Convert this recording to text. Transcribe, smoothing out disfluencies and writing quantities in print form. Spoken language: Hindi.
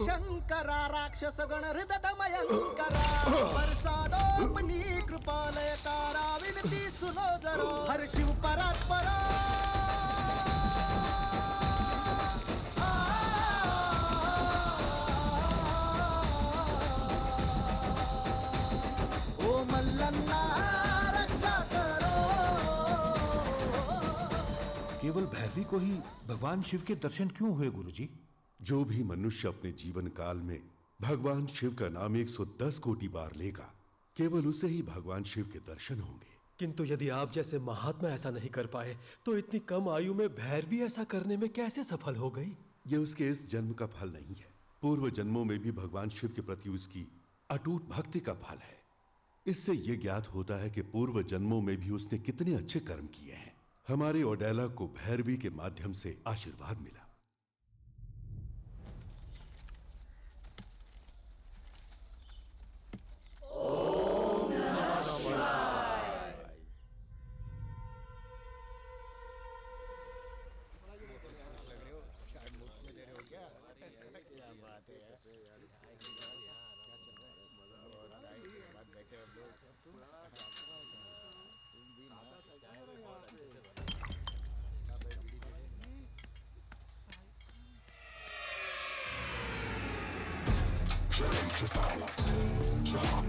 शंकरा राक्षस गण हृदय मयंकरा परसादोपनी कृपालय तारा विनती सुनो जरा हर शिव परात्परा ओ मल्लन्ना रक्षा करो। केवल भैरवी को ही भगवान शिव के दर्शन क्यों हुए गुरुजी? जो भी मनुष्य अपने जीवन काल में भगवान शिव का नाम 110 कोटि बार लेगा, केवल उसे ही भगवान शिव के दर्शन होंगे। किंतु यदि आप जैसे महात्मा ऐसा नहीं कर पाए तो इतनी कम आयु में भैरवी ऐसा करने में कैसे सफल हो गई? यह उसके इस जन्म का फल नहीं है, पूर्व जन्मों में भी भगवान शिव के प्रति उसकी अटूट भक्ति का फल है। इससे यह ज्ञात होता है कि पूर्व जन्मों में भी उसने कितने अच्छे कर्म किए हैं। हमारे ओडेला को भैरवी के माध्यम से आशीर्वाद मिला। ओम नमः शिवाय। क्या बात है Drink the power, drop